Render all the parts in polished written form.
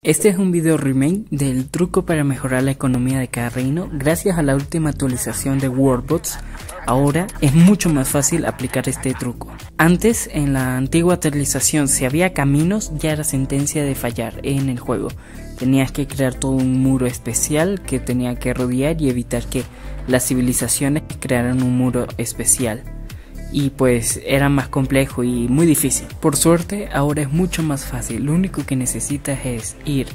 Este es un video remake del truco para mejorar la economía de cada reino. Gracias a la última actualización de Worldbots, ahora es mucho más fácil aplicar este truco. Antes, en la antigua actualización, si había caminos, ya era sentencia de fallar en el juego. Tenías que crear todo un muro especial que tenía que rodear y evitar que las civilizaciones crearan un muro especial. Y pues era más complejo y muy difícil. Por suerte ahora es mucho más fácil. Lo único que necesitas es ir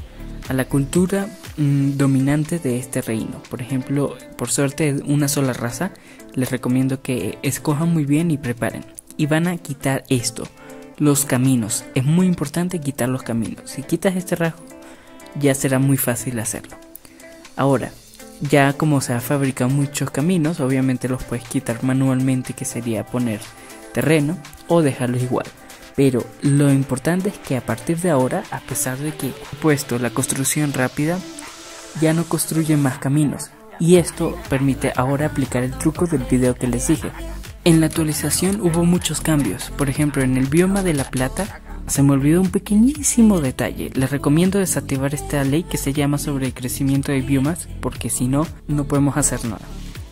a la cultura dominante de este reino. Por ejemplo, por suerte una sola raza. Les recomiendo que escojan muy bien y preparen. Y van a quitar esto, los caminos. Es muy importante quitar los caminos. Si quitas este rasgo, ya será muy fácil hacerlo. Ahora, ya como se ha fabricado muchos caminos, obviamente los puedes quitar manualmente, que sería poner terreno o dejarlos igual. Pero lo importante es que a partir de ahora, a pesar de que he puesto la construcción rápida, ya no construyen más caminos. Y esto permite ahora aplicar el truco del video que les dije. En la actualización hubo muchos cambios. Por ejemplo, en el bioma de la plata se me olvidó un pequeñísimo detalle. Les recomiendo desactivar esta ley que se llama sobre el crecimiento de biomas, porque si no, no podemos hacer nada.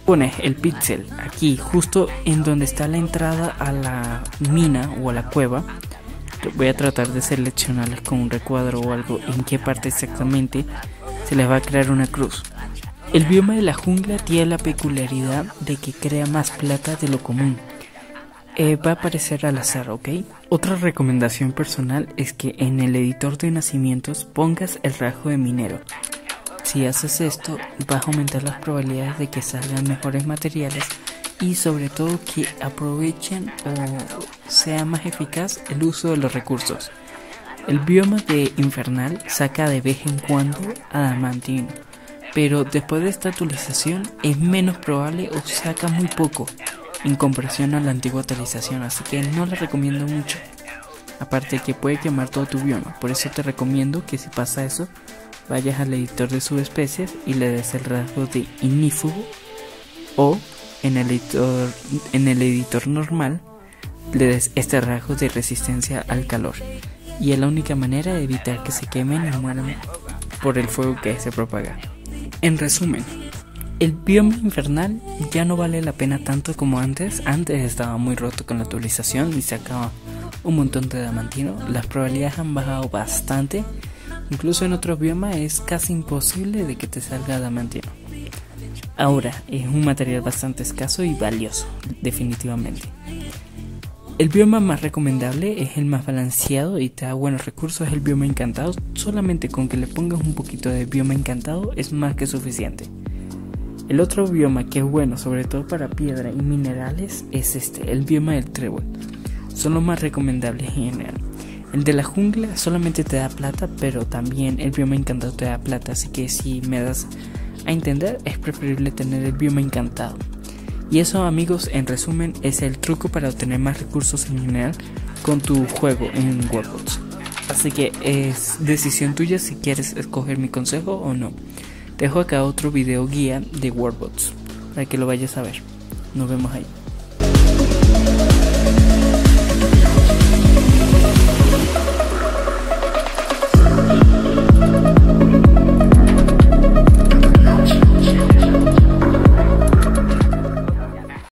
Pones el píxel aquí, justo en donde está la entrada a la mina o a la cueva. Voy a tratar de seleccionarles con un recuadro o algo en qué parte exactamente se les va a crear una cruz. El bioma de la jungla tiene la peculiaridad de que crea más plata de lo común. Va a aparecer al azar, ¿ok? Otra recomendación personal es que en el editor de nacimientos pongas el rasgo de minero. Si haces esto, vas a aumentar las probabilidades de que salgan mejores materiales y sobre todo que aprovechen o sea más eficaz el uso de los recursos. El bioma de infernal saca de vez en cuando adamantino, pero después de esta actualización es menos probable o saca muy poco en comparación a la antigua actualización, así que no la recomiendo mucho. Aparte que puede quemar todo tu bioma, por eso te recomiendo que si pasa eso, vayas al editor de subespecies y le des el rasgo de ignífugo, o en el editor normal le des este rasgo de resistencia al calor. Y es la única manera de evitar que se quemen y mueran por el fuego que se propaga. En resumen, el bioma infernal ya no vale la pena tanto como antes. Antes estaba muy roto con la actualización y sacaba un montón de adamantino. Las probabilidades han bajado bastante. Incluso en otros biomas es casi imposible de que te salga adamantino. Ahora es un material bastante escaso y valioso, definitivamente. El bioma más recomendable es el más balanceado y te da buenos recursos, es el bioma encantado. Solamente con que le pongas un poquito de bioma encantado es más que suficiente. El otro bioma que es bueno, sobre todo para piedra y minerales, es el bioma del trébol. Son los más recomendables en general. El de la jungla solamente te da plata, pero también el bioma encantado te da plata, así que si me das a entender, es preferible tener el bioma encantado. Y eso, amigos, en resumen, es el truco para obtener más recursos en general con tu juego en Worldbots. Así que es decisión tuya si quieres escoger mi consejo o no. Dejo acá otro video guía de Worldbots para que lo vayas a ver. Nos vemos ahí.